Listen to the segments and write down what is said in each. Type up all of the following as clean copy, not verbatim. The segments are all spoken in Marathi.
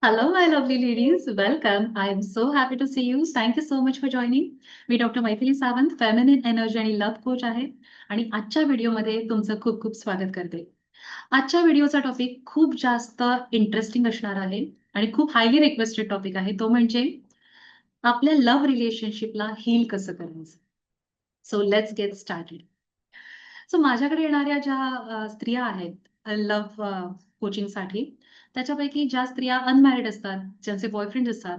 Hello, my lovely ladies. Welcome. I am so happy to see you. Thank you so much for joining. Me doctor Maithili Sawant, feminine energy आणि लव्ह कोच आहे आणि आजच्या व्हिडिओमध्ये तुमचं खूप खूप स्वागत करते. आजच्या व्हिडिओचा टॉपिक खूप जास्त इंटरेस्टिंग असणार आहे आणि खूप हायली रिक्वेस्टेड टॉपिक आहे. तो म्हणजे आपल्या लव्ह रिलेशनशिपला हील कसं करायचं. So let's get started. So माझ्याकडे येणाऱ्या ज्या स्त्रिया आहेत लव्ह कोचिंगसाठी, त्याच्यापैकी ज्या स्त्रिया अनमॅरिड असतात, ज्यांचे बॉयफ्रेंड असतात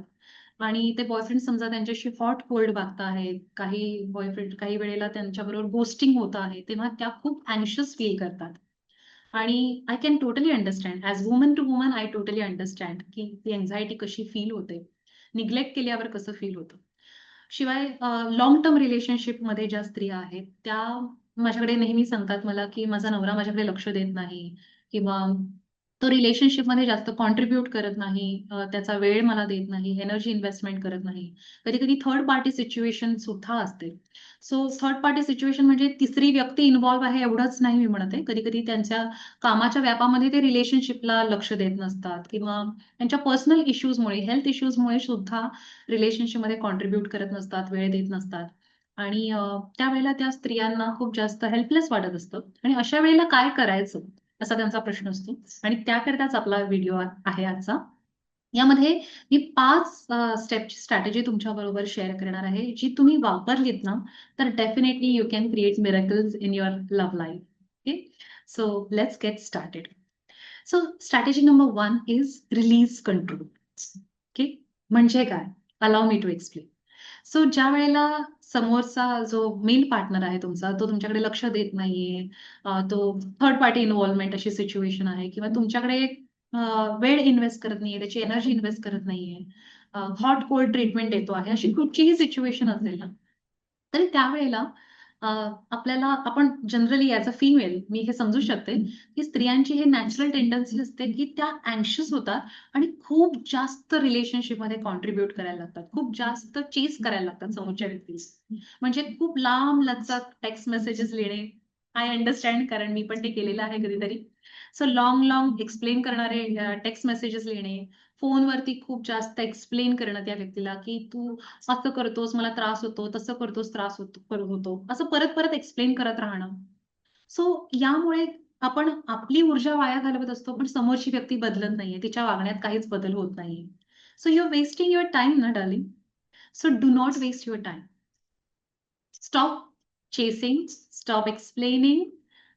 आणि ते बॉयफ्रेंड समजा त्यांच्याशी हॉट कोल्ड वागत आहेत, काही बॉयफ्रेंड काही वेळेला त्यांच्याबरोबर घोस्टिंग होत आहे, तेव्हा त्या खूप अँक्शियस फील करतात. आणि I can totally understand as woman to woman I totally understand की ती अँक्झायटी कशी फील होते, निग्लेक्ट केल्यावर कसं फील होतं. शिवाय लाँग टर्म रिलेशनशिपमध्ये ज्या स्त्रिया आहेत, त्या माझ्याकडे नेहमी सांगतात मला, की माझा नवरा माझ्याकडे लक्ष देत नाही किंवा तो रिलेशनशिपमध्ये जास्त कॉन्ट्रिब्यूट करत नाही. त्याचा वेळ मला देत नाही, एनर्जी इन्व्हेस्टमेंट करत नाही. कधी-कधी थर्ड पार्टी सिच्युएशन सुद्धा असते. सो थर्ड पार्टी सिच्युएशन म्हणजे तिसरी व्यक्ती इन्व्हॉल्व आहे एवढंच नाही मी म्हणत आहे. कधी-कधी त्यांच्या कामाच्या व्यापामध्ये ते रिलेशनशिपला लक्ष देत नसतात किंवा त्यांच्या पर्सनल इश्यूजमुळे, हेल्थ इश्यूजमुळे सुद्धा रिलेशनशिपमध्ये कॉन्ट्रिब्यूट करत नसतात, वेळ देत नसतात आणि त्यावेळेला त्या स्त्रियांना खूप जास्त हेल्पलेस वाटत असतं आणि अशा वेळेला काय करायचं? असा त्यांचा प्रश्न असतो आणि त्याकरिताच आपला व्हिडिओ आहे आजचा. यामध्ये मी 5 स्टेपची स्ट्रॅटेजी तुमच्याबरोबर शेअर करणार आहे. जी तुम्ही वापरलीत ना, तर definitely you can create miracles in your love life. Okay. So let's get started. So strategy number 1 is release control. Okay. म्हणजे काय? Allow me to explain. So ज्यावेळेला समोरचा जो मेल पार्टनर आहे तुमचा, तो तुमच्याकडे लक्ष देत नाहीये, तो थर्ड पार्टी इन्व्हॉल्वमेंट अशी सिच्युएशन आहे किंवा तुमच्याकडे अ, वेळ इन्व्हेस्ट करत नाहीये, त्याची एनर्जी इन्व्हेस्ट करत नाहीये, हॉट कोल्ड ट्रीटमेंट देतो आहे, अशी कुठचीही सिच्युएशन असेल ना, तर त्यावेळेला अ, आपल्याला आपण जनरली ॲज अ फिमेल मी हे समजू शकते, की स्त्रियांची ही नॅचरल टेंडन्सी असते, की त्या अँक्शियस होतात आणि खूप जास्त रिलेशनशिपमध्ये कॉन्ट्रिब्यूट करायला लागतात. खूप जास्त चेस करायला लागतात समोरच्या व्यक्तीला. म्हणजे खूप लांब-लचक टेक्स्ट मेसेजेस लिहिणे. आय अंडरस्टँड कारण मी पण ते केलेलं आहे कधीतरी. सो लाँग एक्सप्लेन करणारे टेक्स्ट मेसेजेस लिहिणे. फोनवरती खूप जास्त एक्सप्लेन करणं त्या व्यक्तीला, की "तू असं करतोस, मला त्रास होतो, तसं करतोस, त्रास होतो." असं परत-परत एक्सप्लेन करत राहणं. सो यामुळे आपण आपली ऊर्जा वाया घालवत असतो, पण समोरची व्यक्ती बदलत नाहीये. तिच्या वागण्यात काहीच बदल होत नाहीये. So you are wasting your time ना darling. So do not waste your time. Stop chasing, stop explaining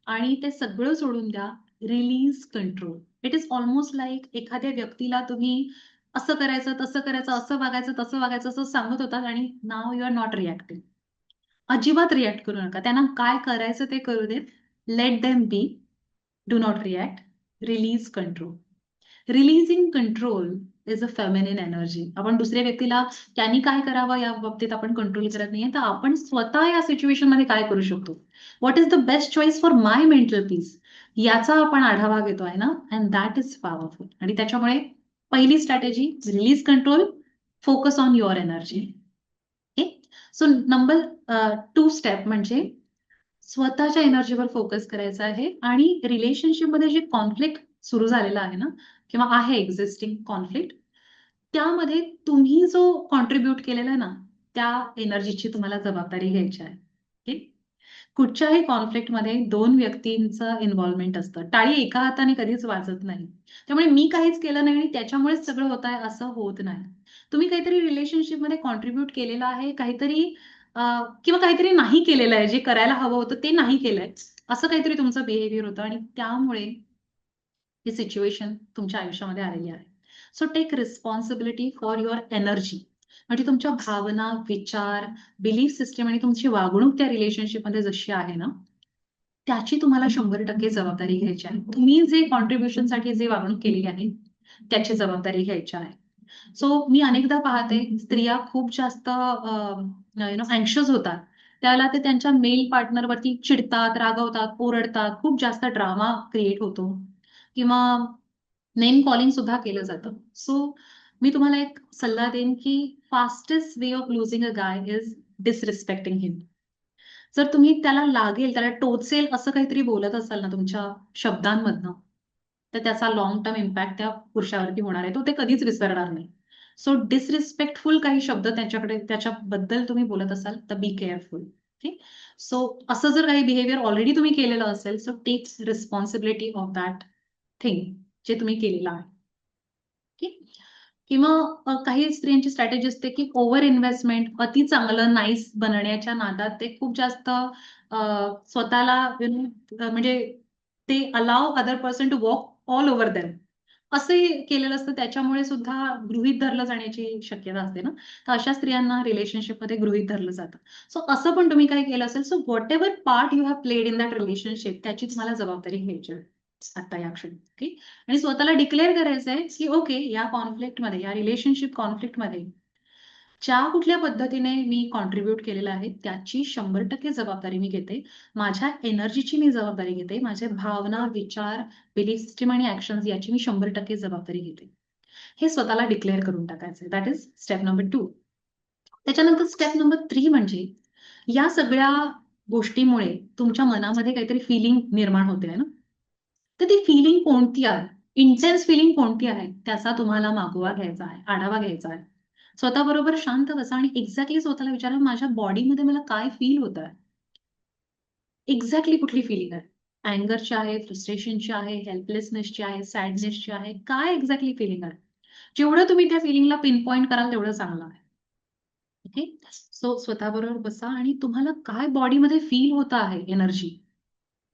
आणि ते सगळं सोडून द्या. Release control. It is almost like एखाद्या व्यक्तीला तुम्ही असं करायचं, तसं करायचं, असं वागायचं, तसं वागायचं असं सांगत होतात आणि now you are not reacting. अजिबात रिएक्ट करू नका. त्यांना काय करायचं ते करू देत. Let them be. Do not react. Release control. Releasing control is a feminine energy. आपण दुसऱ्या व्यक्तीला त्यांनी काय करावं या बाबतीत आपण कंट्रोल करत नाहीये. तर आपण स्वतः या सिच्युएशनमध्ये काय करू शकतो? What is the best choice for my mental peace? याचा आपण आढावा घेतोय ना अँड दॅट इज पॉवरफुल. आणि त्याच्यामुळे पहिली strategy release control, focus on your energy. Okay. So number 2 step म्हणजे स्वतःच्या एनर्जीवर फोकस करायचा आहे आणि रिलेशनशिपमध्ये जे कॉन्फ्लिक्ट सुरू झालेला आहे ना किंवा आहे एक्झिस्टिंग कॉन्फ्लिक्ट, त्यामध्ये तुम्ही जो कॉन्ट्रिब्यूट केलेला आहे ना, त्या एनर्जीची तुम्हाला जबाबदारी घ्यायची आहे. ओके. कुठच्याही कॉन्फ्लिक्टमध्ये 2 व्यक्तींचं इन्व्हॉल्वमेंट असतं. टाळी एका हाताने कधीच वाजत नाही. त्यामुळे मी काहीच केलं नाही आणि त्याच्यामुळेच सगळं होत आहे असं होत नाही. तुम्ही काहीतरी रिलेशनशिपमध्ये कॉन्ट्रिब्यूट केलेलं आहे, काहीतरी किंवा काहीतरी नाही केलेलं आहे, जे करायला हवं होतं ते नाही केलंय. असं काहीतरी तुमचं बिहेवियर होतं आणि त्यामुळे ही सिच्युएशन तुमच्या आयुष्यामध्ये आलेली आहे. So take responsibility for your energy. म्हणजे तुमच्या भावना, विचार, बिलीफ सिस्टम आणि तुमची वागणूक त्या रिलेशनशिपमध्ये जशी आहे ना, त्याची तुम्हाला 100% जबाबदारी घ्यायची आहे. तुम्ही जे कॉन्ट्रिब्युशनसाठी जे वागणूक केलेली आहे, त्याची जबाबदारी घ्यायची आहे. सो मी अनेकदा पाहते स्त्रिया खूप जास्त अँक्शियस होतात. त्यावेळेला ते त्यांच्या मेल पार्टनरवरती चिडतात, रागवतात, ओरडतात. खूप जास्त ड्रामा क्रिएट होतो किंवा नेम कॉलिंग सुद्धा केलं जातं. सो मी तुम्हाला एक सल्ला देईन, की fastest way of losing a guy is disrespecting him. जर तुम्ही त्याला लागेल, त्याला टोचेल असं काहीतरी बोलत असाल ना तुमच्या शब्दांमधनं, तर त्याचा लाँग टर्म इम्पॅक्ट त्या पुरुषावरती होणार आहे. तो ते कधीच विसरणार नाही. सो डिसरिस्पेक्टफुल काही शब्द त्याच्याबद्दल तुम्ही बोलत असाल, तर बी केअरफुल. ओके. सो असं जर काही बिहेवियर ऑलरेडी तुम्ही केलेलं असेल, so take responsibility of that thing जे तुम्ही केलेलं आहे. ओके. किंवा काही स्त्रियांची स्ट्रॅटेजी असते की ओव्हर इन्व्हेस्टमेंट, अति चांगलं, नाईस बनण्याच्या नादात ते खूप जास्त स्वतःला म्हणजे ते allow other person to walk all over them असे केलेलं असतं. त्याच्यामुळे सुद्धा गृहीत धरलं जाण्याची शक्यता असते ना. तर अशा स्त्रियांना रिलेशनशिपमध्ये गृहीत धरलं जातं. सो असं पण तुम्ही काय केलं असेल, so what ever part you have played in that relationship त्याची तुम्हाला जबाबदारी घ्यायची आहे आता या क्षणी. ओके. आणि स्वतःला डिक्लेअर करायचं आहे की ओके, या कॉन्फ्लिक्टमध्ये, या रिलेशनशिप कॉन्फ्लिक्टमध्ये ज्या कुठल्या पद्धतीने मी कॉन्ट्रीब्यूट केलेलं आहे त्याची 100% जबाबदारी मी घेते. माझ्या एनर्जीची मी जबाबदारी घेते. माझे भावना, विचार, बिलीफ सिस्टम आणि ॲक्शन्स याची मी 100% जबाबदारी घेते. हे स्वतःला डिक्लेअर करून टाकायचं. That is step number 2. त्याच्यानंतर स्टेप नंबर 3 म्हणजे या सगळ्या गोष्टीमुळे तुमच्या मनामध्ये काहीतरी फीलिंग निर्माण होते आहे ना. तर ती फीलिंग कोणती आहे? इंटेन्स फीलिंग कोणती आहे? त्याचा तुम्हाला मागोवा घ्यायचा आहे, आढावा घ्यायचा आहे. स्वतःबरोबर शांत बसा आणि एक्झॅक्टली स्वतःला विचारा, माझ्या बॉडीमध्ये मला काय फील होतंय? एक्झॅक्टली कुठली फीलिंग आहे? अँगरची आहे, फ्रस्ट्रेशनची आहे, हेल्पलेसनेसची आहे, सॅडनेसची आहे? काय एक्झॅक्टली फीलिंग आहे? जेवढं तुम्ही त्या फीलिंगला पिन पॉइंट कराल तेवढं चांगलं आहे. ओके. सो स्वतःबरोबर बसा आणि तुम्हाला काय बॉडीमध्ये फील होत आहे एनर्जी?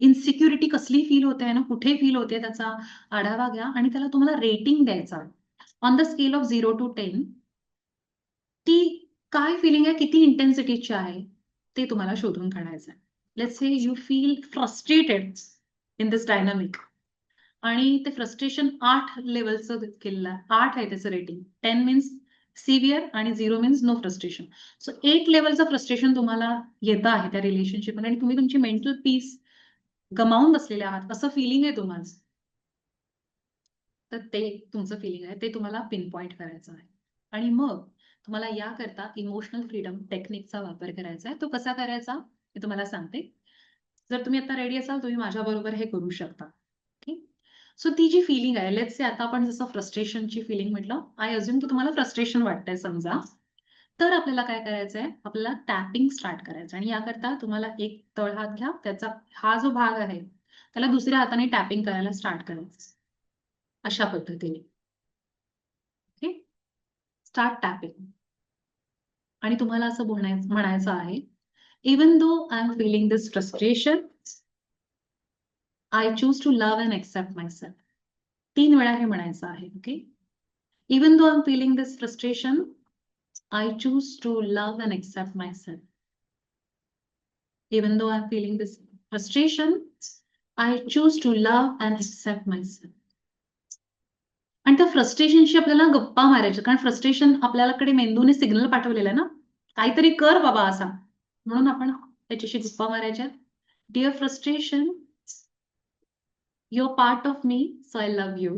इन्सिक्युरिटी कसली फील होते ना, कुठे फील होते त्याचा आढावा घ्या आणि त्याला तुम्हाला रेटिंग द्यायचं आहे. On the scale of 0 to 10 ती काय फीलिंग आहे, किती इंटेन्सिटीची आहे, ते तुम्हाला शोधून काढायचं आहे. Let's say you feel frustrated in this dynamic आणि ते फ्रस्ट्रेशन 8 लेव्हलचं केलेलं आहे. 8 आहे त्याचं रेटिंग. 10 मीन्स सिव्हिअर आणि 0 मीन्स नो फ्रस्ट्रेशन. सो 8 लेव्हलचं फ्रस्ट्रेशन तुम्हाला येतं आहे त्या रिलेशनशिपमध्ये आणि तुम्ही तुमची मेंटल पीस गमावून बसलेले आहात, असं फीलिंग आहे तुम्हाला. तर ते तुमचं फीलिंग आहे, ते तुम्हाला पिन पॉइंट करायचं आहे. आणि मग तुम्हाला याकरता इमोशनल फ्रीडम टेक्निकचा वापर करायचा आहे. तो कसा करायचा हे तुम्हाला सांगते. जर तुम्ही आता रेडी असाल, तुम्ही माझ्याबरोबर हे करू शकता. ओके. सो ती जी फीलिंग आहे, लेट्स से आता आपण जसं फ्रस्ट्रेशनची फीलिंग म्हटलं, आय अझ्युम की तुम्हाला फ्रस्ट्रेशन वाटतंय समजा. तर आपल्याला काय करायचंय, आपल्याला टॅपिंग स्टार्ट करायचं आणि याकरता तुम्हाला एक तळहात घ्या, त्याचा हा जो भाग आहे, त्याला दुसऱ्या हाताने टॅपिंग करायला स्टार्ट करायचं. अशा पद्धतीने. ओके. Start tapping. आणि तुम्हाला असं म्हणायचं आहे, even though I am feeling this frustration, I choose to love and accept myself. 3 वेळा हे म्हणायचं आहे. Okay. Even though I am feeling this frustration, I choose to love and accept myself. Even though I am feeling this frustration, I choose to love and accept myself. आणि त्या फ्रस्ट्रेशनशी आपल्याला गप्पा मारायच्या. कारण फ्रस्ट्रेशन आपल्याकडे मेंदूने सिग्नल पाठवलेला आहे ना, काहीतरी कर बाबा असा. म्हणून आपण त्याच्याशी गप्पा मारायच्या. Dear frustration, you are part of me, so I love you.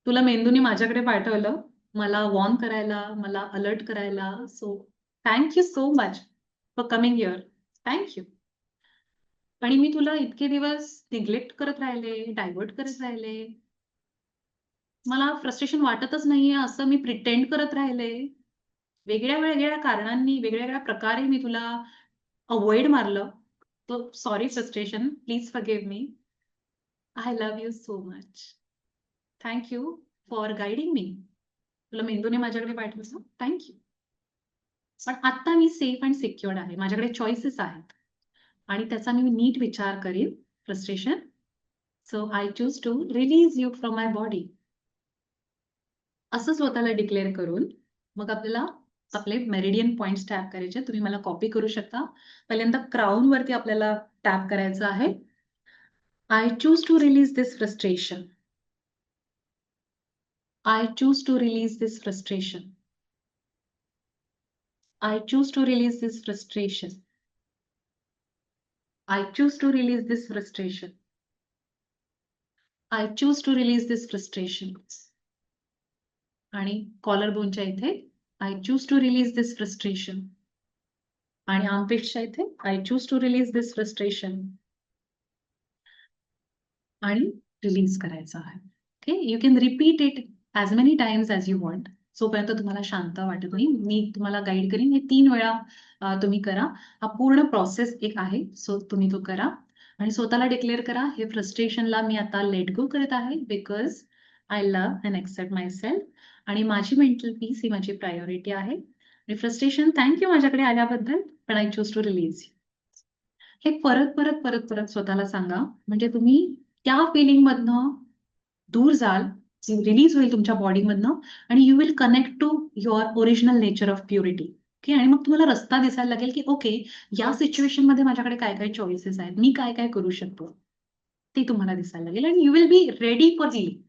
तुला मेंदूने माझ्याकडे पाठवलं, मला वॉर्न करायला, मला अलर्ट करायला. So thank you so much for coming here. Thank you. आणि मी तुला इतके दिवस निग्लेक्ट करत राहिले, डायव्हर्ट करत राहिले. मला फ्रस्ट्रेशन वाटतच नाहीये असं मी प्रिटेंड करत राहिले. वेगळ्या-वेगळ्या कारणांनी, वेगळ्या-वेगळ्या प्रकारे मी तुला अव्हॉइड मारलं. तर sorry frustration, please forgive me. I love you so much. Thank you for guiding me. तुला मेंदूने माझ्याकडे पाठवलं, थँक यू. पण आता मी सेफ अँड सिक्युअर्ड आहे. माझ्याकडे चॉईसेस आहेत आणि त्याचा मी नीट विचार करीन. Frustration, so I choose to release you from my body. असं स्वतःला डिक्लेअर करून मग आपल्याला आपले मेरिडियन पॉइंट्स टॅप करायचे. तुम्ही मला कॉपी करू शकता. पहिल्यांदा क्राउन वरती आपल्याला टॅप करायचं आहे. I choose to release this frustration. I choose to release this frustration. I choose to release this frustration. I choose to release this frustration. I choose to release this frustration. आणि कॉलर बोनच्या इथे I choose to release this frustration. आणि आर्मपिट्सच्या इथे I choose to release this frustration आणि रिलीज करायचं आहे. Okay, you can repeat it as many times as you want, जोपर्यंत तुम्हाला शांत वाटत नाही. मी तुम्हाला गाईड करीन, हे 3 वेळा तुम्ही करा. हा पूर्ण प्रोसेस एक आहे, सो तुम्ही तो करा आणि स्वतःला डिक्लेअर करा, हे फ्रस्ट्रेशनला मी आता लेट गो करत आहे because I love and accept myself आणि माझी मेंटल पीस ही माझी प्रायोरिटी आहे. आणि फ्रस्ट्रेशन, थँक्यू माझ्याकडे आल्याबद्दल, पण आय चूज टू रिलीज. हे परत परत परत परत स्वतःला सांगा, म्हणजे तुम्ही त्या फिलिंग मधनं दूर जाल, रिलीज होईल तुमच्या बॉडीमधनं आणि you will connect to your original nature of purity. Okay, आणि मग तुम्हाला रस्ता दिसायला लागेल की ओके, या सिच्युएशन मध्ये माझ्याकडे काय काय चॉईसेस आहेत, मी काय काय करू शकतो, ते तुम्हाला दिसायला लागेल आणि you will be ready for healing.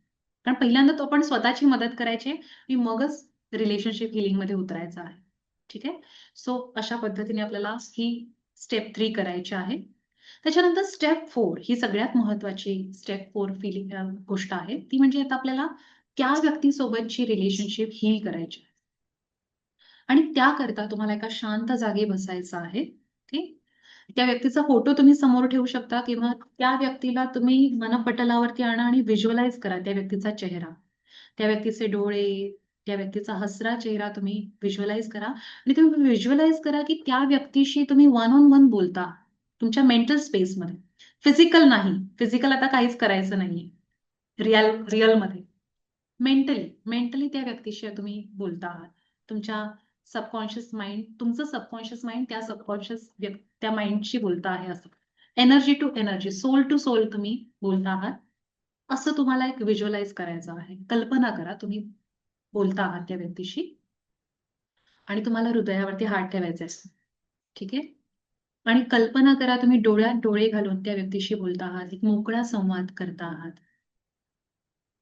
कारण पहिल्यांदा तो आपण स्वतःची मदत करायची आणि मगच रिलेशनशिप हिलिंग मध्ये उतरायचं आहे. ठीक आहे, सो अशा पद्धतीने आपल्याला ही स्टेप 3 करायची आहे. त्याच्यानंतर स्टेप 4 ही सगळ्यात महत्वाची स्टेप 4 फिलिंग गोष्ट आहे, ती म्हणजे आता आपल्याला त्या व्यक्तीसोबतची रिलेशनशिप हील करायची आहे. आणि त्याकरता तुम्हाला एका शांत जागी बसायचं आहे. ठीक, त्या व्यक्तीचा फोटो तुम्ही समोर ठेवू शकता किंवा त्या व्यक्तीला तुम्ही मनपटलावरती आणा आणि व्हिज्युअलाइज करा त्या व्यक्तीचा चेहरा, त्या व्यक्तीचे डोळे, त्या व्यक्तीचा हसरा चेहरा तुम्ही व्हिज्युअलाइज करा आणि तुम्ही व्हिज्युअलाइज करा की त्या व्यक्तीशी तुम्ही वन ऑन वन बोलता तुमच्या मेंटल स्पेसमध्ये. फिजिकल नाही, फिजिकल आता काहीच करायचं नाहीये रिअलमध्ये. मेंटली मेंटली त्या व्यक्तीशी तुम्ही बोलता आहात. तुमच्या सबकॉन्शियस माइंड, तुमचं सबकॉन्शियस माइंड त्या सबकॉन्शियस त्या माइंडशी बोलता आहे असं. Energy to energy, soul to soul तुम्ही बोलता आहात. असं तुम्हाला एक व्हिज्युअलाइज करायचं आहे. कल्पना करा तुम्ही बोलता आहात त्या व्यक्तीशी आणि तुम्हाला हृदयावरती हात ठेवायचे असतात. ठीक आहे, आणि कल्पना करा तुम्ही डोळ्यात डोळे घालून त्या व्यक्तीशी बोलता आहात, एक मोकळा संवाद करता आहात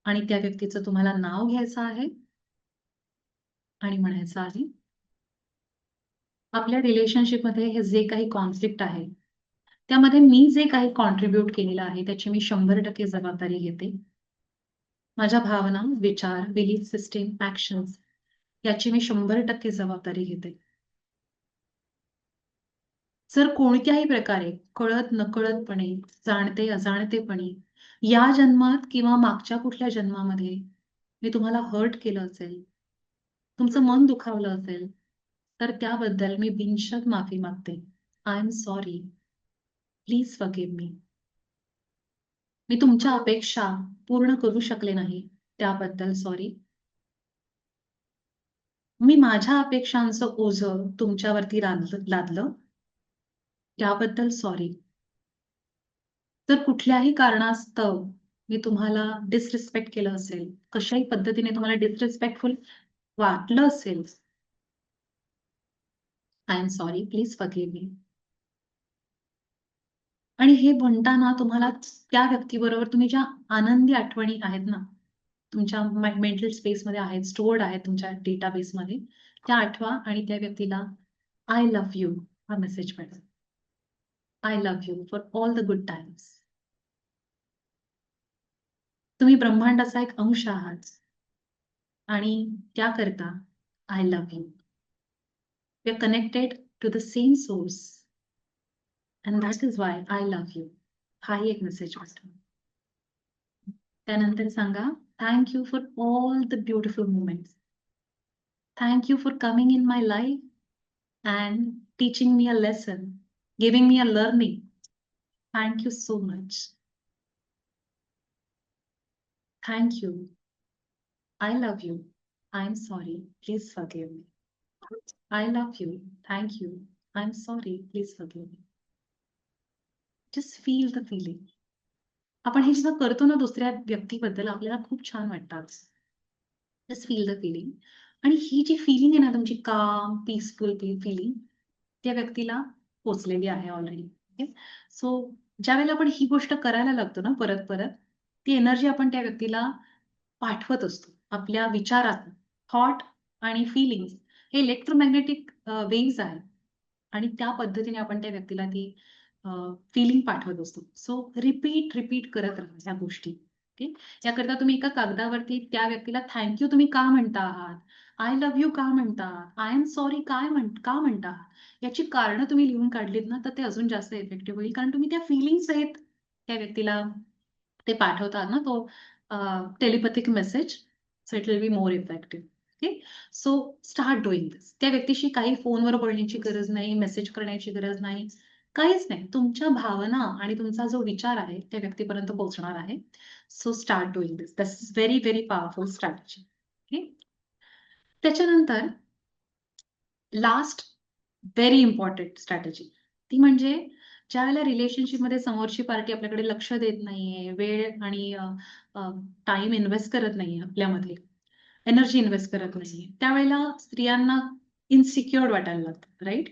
आणि त्या व्यक्तीचं तुम्हाला नाव घ्यायचं आहे आणि म्हणायचं आहे, आपल्या रिलेशनशिपमध्ये हे जे काही कॉन्फ्लिक्ट आहे, त्यामध्ये मी जे काही कॉन्ट्रिब्यूट केलेलं आहे, त्याची मी 100% जबाबदारी घेते. माझ्या भावना, विचार, बिलीफ सिस्टीम, ॲक्शन्स याची मी 100% जबाबदारी घेते. जर कोणत्याही प्रकारे कळत-नकळतपणे, जाणते-अजाणतेपणी या जन्मात किंवा मागच्या कुठल्या जन्मामध्ये मी तुम्हाला हर्ट केलं असेल, तुमचं मन दुखावलं असेल, तर त्याबद्दल मी बिनशर्त माफी मागते. I am sorry. Please forgive me. मी तुमच्या अपेक्षा पूर्ण करू शकले नाही, त्याबद्दल सॉरी. मी माझ्या अपेक्षांचं ओझं तुमच्यावरती लादलं, त्याबद्दल सॉरी. जर कुठल्याही कारणास्तव मी तुम्हाला डिसरिस्पेक्ट केलं असेल, कशाही पद्धतीने तुम्हाला डिसरिस्पेक्टफुल वाटलं असेल, I am sorry. Please forgive मी. आणि हे म्हणताना तुम्हाला त्या व्यक्तीबरोबर तुम्ही ज्या आनंदी आठवणी आहेत ना, तुमच्या मेंटल स्पेसमध्ये आहेत, स्टोअर्ड आहेत तुमच्या डेटाबेसमध्ये, त्या आठवा आणि त्या व्यक्तीला आय लव्ह यू हा मेसेज पाठवा. I love you for all the good times. तुम्ही ब्रह्मांडाचा एक अंश आहात आणि त्याकरता I love you. We are connected to the same source and that is why I love you. हाही एक मेसेज पाठवा. त्यानंतर सांगा, thank you for all the beautiful moments. Thank you for coming in my life and teaching me a lesson, giving me a learning. Thank you so much. Thank you. I love you. I'm sorry. Please forgive me. I love you. Thank you. I'm sorry. Please forgive me. Just feel the feeling. आपण हे जेव्हा करतो ना दुसऱ्या व्यक्तीबद्दल, आपल्याला खूप छान वाटतं. Just feel the feeling. आणि ही जी फिलिंग आहे ना तुमची काम, पीसफुल फिलिंग, त्या व्यक्तीला पोचलेली आहे ऑलरेडी. ओके, सो ज्यावेळेला आपण ही गोष्ट करायला लागतो ना परत परत, ती एनर्जी आपण त्या व्यक्तीला पाठवत असतो आपल्या विचारात. थॉट आणि फिलिंग्स हे इलेक्ट्रोमॅग्नेटिक वेव्हज आहेत आणि त्या पद्धतीने आपण त्या व्यक्तीला ती फिलिंग पाठवत असतो. सो रिपीट रिपीट करत राहा ह्या गोष्टी. ओके. याकरता तुम्ही एका कागदावरती त्या व्यक्तीला थँक यू तुम्ही का म्हणता आहात, आय लव्ह यू का म्हणता आहात, आय एम सॉरी का म्हणता आहात, याची कारणं तुम्ही लिहून काढलीत ना, तर ते अजून जास्त इफेक्टिव्ह होईल. कारण तुम्ही त्या फिलिंग्स आहेत त्या व्यक्तीला ते पाठवतात ना, तो telepathic message. So it will be more effective. Okay. So start doing this. त्या व्यक्तीशी काही फोनवर बोलण्याची गरज नाही, मेसेज करण्याची गरज नाही, काहीच नाही. तुमच्या भावना आणि तुमचा जो विचार आहे त्या व्यक्तीपर्यंत पोहोचणार आहे. So start doing this. This is very, very powerful strategy. Okay. त्याच्यानंतर लास्ट व्हेरी इम्पॉर्टंट स्ट्रॅटेजी, ती म्हणजे ज्यावेळेला रिलेशनशिपमध्ये समोरची पार्टी आपल्याकडे लक्ष देत नाहीये, वेळ आणि टाईम इन्व्हेस्ट करत नाहीये आपल्यामध्ये, एनर्जी इन्व्हेस्ट करत नाहीये, त्यावेळेला स्त्रियांना इन्सिक्युअर्ड वाटायला लागतं, right?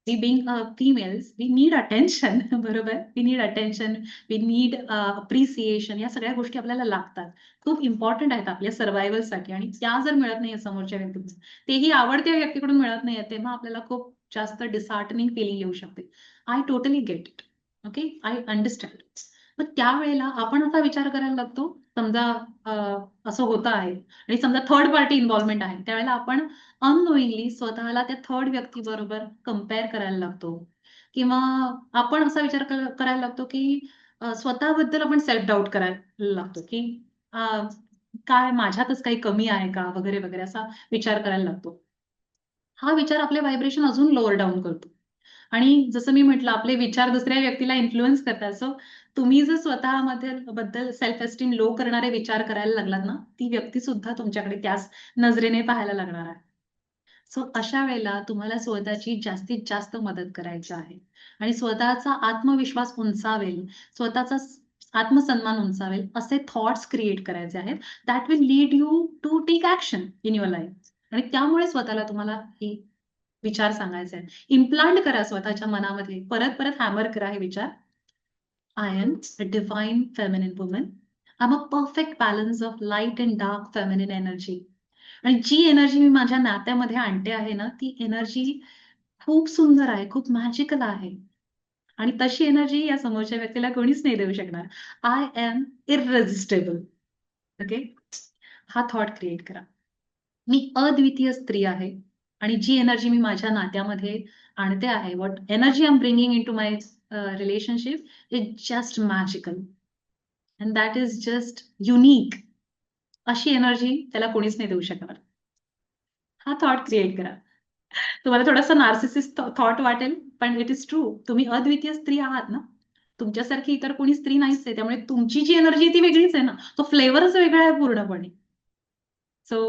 We being females, we need attention. बरोबर? We need attention, we need appreciation. या सगळ्या गोष्टी आपल्याला लागतात. खूप इम्पॉर्टंट आहेत आपल्या सर्व्हायव्हलसाठी आणि त्या जर मिळत नाहीये समोरच्या व्यक्तीकडून, तेही आवडत्या व्यक्तीकडून मिळत नाहीये, तेव्हा आपल्याला खूप जास्त डिसहार्टनिंग फीलिंग येऊ शकते. I totally get it. Okay. I understand. मग त्यावेळेला आपण असा विचार करायला लागतो, समजा असं होतं आहे आणि समजा थर्ड पार्टी इन्व्हॉल्वमेंट आहे, त्यावेळेला आपण अननोइंगली स्वतःला त्या थर्ड व्यक्तीबरोबर कंपेअर करायला लागतो किंवा आपण असा विचार करायला लागतो, की स्वतःबद्दल आपण सेल्फ डाऊट करायला लागतो, की अ, काय माझ्यातच काही कमी आहे का? वगैरे, वगैरे असा विचार करायला लागतो. हा विचार आपले व्हायब्रेशन अजून लोअर डाउन करतो. आणि जसं मी म्हटलं, आपले विचार दुसऱ्या व्यक्तीला इन्फ्लुअन्स करतात. सो तुम्ही जर स्वतःमध्ये बद्दल सेल्फ एस्टीम लो करणारे विचार करायला लागलात ना, ती व्यक्ती सुद्धा तुमच्याकडे त्याच नजरेने पाहायला लागणार आहे. सो अशा वेळेला तुम्हाला स्वतःची जास्तीत जास्त मदत करायची आहे आणि स्वतःचा आत्मविश्वास उंचावेल, स्वतःचा आत्मसन्मान उंचावेल असे थॉट्स क्रिएट करायचे आहेत. That will lead you to take action in your life आणि त्यामुळे स्वतःला तुम्हाला हे विचार सांगायचे आहेत. इम्प्लांट करा स्वतःच्या मनामध्ये. परत-परत हॅमर करा हे विचार. I am a divine feminine woman. I am a perfect balance of light and dark feminine energy. आणि जी एनर्जी मी माझ्या नात्यामध्ये आणते आहे ना, ती एनर्जी खूप सुंदर आहे, खूप मॅजिकल आहे. आणि तशी एनर्जी या समोरच्या व्यक्तीला कोणीच नाही देऊ शकणार. I am irresistible. ओके. हा थॉट क्रिएट करा. मी अद्वितीय स्त्री आहे आणि जी एनर्जी मी माझ्या नात्यामध्ये आणते आहे, what energy I am bringing into my relationship is just magical and that is just unique. अशी एनर्जी त्याला कोणीच नाही देऊ शकणार. हा थॉट क्रिएट करा. तुम्हाला थोडासा नार्सिसिस्ट थॉट वाटेल, पण इट इज ट्रू. तुम्ही अद्वितीय स्त्री आहात ना. तुमच्यासारखी इतर कोणी स्त्री नाहीच आहे. त्यामुळे तुमची जी एनर्जी आहे ती वेगळीच आहे ना. तो फ्लेवरच वेगळा आहे पूर्णपणे. सो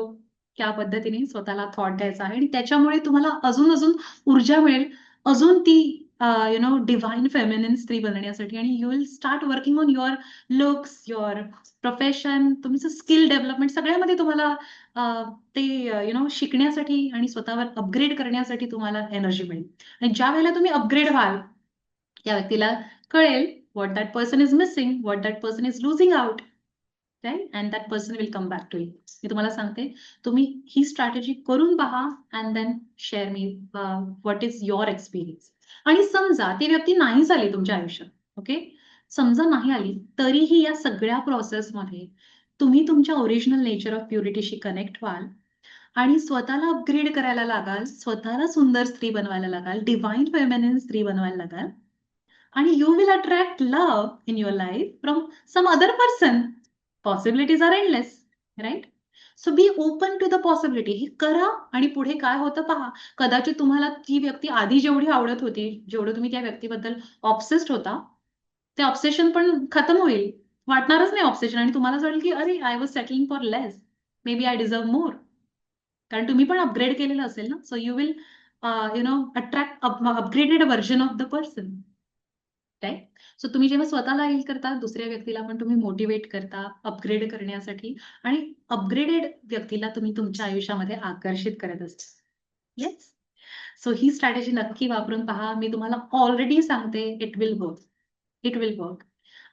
त्या पद्धतीने स्वतःला थॉट द्यायचा आहे आणि त्याच्यामुळे तुम्हाला अजून-अजून ऊर्जा मिळेल. अजून ती डिव्हाइन फेमिनिन स्त्री बनण्यासाठी आणि you will start working on your looks, your profession, तुमचं स्किल डेव्हलपमेंट सगळ्यामध्ये तुम्हाला ते शिकण्यासाठी आणि स्वतःवर अपग्रेड करण्यासाठी तुम्हाला एनर्जी मिळेल. आणि ज्यावेळेला तुम्ही अपग्रेड व्हाल, त्या व्यक्तीला कळेल what that person is missing, what that person is losing out. Right? And that person will come back to you. मी तुम्हाला सांगते, तुम्ही ही स्ट्रॅटेजी करून पहा and then share me what is your experience. आणि समजा ती व्यक्ती नाही झाली तुमच्या आयुष्यात, ओके? समजा नाही आली, तरीही या सगळ्या प्रोसेसमध्ये तुम्ही तुमच्या ओरिजिनल नेचर ऑफ प्युरिटीशी कनेक्ट व्हाल आणि स्वतःला अपग्रेड करायला लागाल, स्वतःला सुंदर स्त्री बनवायला लागाल, डिव्हाइन फेमिनिन स्त्री बनवायला लागाल आणि you will attract love in your life from some other person. Possibilities are endless, right? So be open to the possibility. हे करा आणि पुढे काय होतं पहा. कदाचित तुम्हाला ती व्यक्ती आधी जेवढी आवडत होती, जेवढं तुम्ही त्या व्यक्तीबद्दल ऑब्सेस्ड होता, ते ऑब्सेशन पण खतम होईल. वाटणारच नाही ऑब्सेशन आणि तुम्हाला असं वाटेल की अरे I was settling for less. Maybe I deserve more. कारण तुम्ही पण अपग्रेड केलेलं असेल ना. So you will attract upgraded version of the person. Right? सो तुम्ही जेव्हा स्वतःला हील करता, दुसऱ्या व्यक्तीला पण तुम्ही मोटिव्हेट करता अपग्रेड करण्यासाठी आणि अपग्रेडेड व्यक्तीला तुम्ही तुमच्या आयुष्यामध्ये आकर्षित करत असता. येस. सो ही स्ट्रॅटेजी नक्की वापरून पहा. मी तुम्हाला ऑलरेडी सांगते it will work. It will work.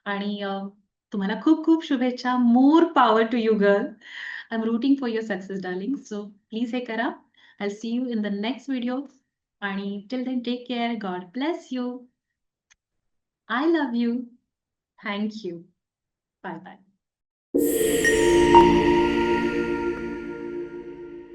आणि तुम्हाला खूप खूप शुभेच्छा. More power to you girl. I am rooting for your success darling. So please हे करा. I see you in the next video आणि till then take care. God bless you. I love you. Thank you. Bye bye.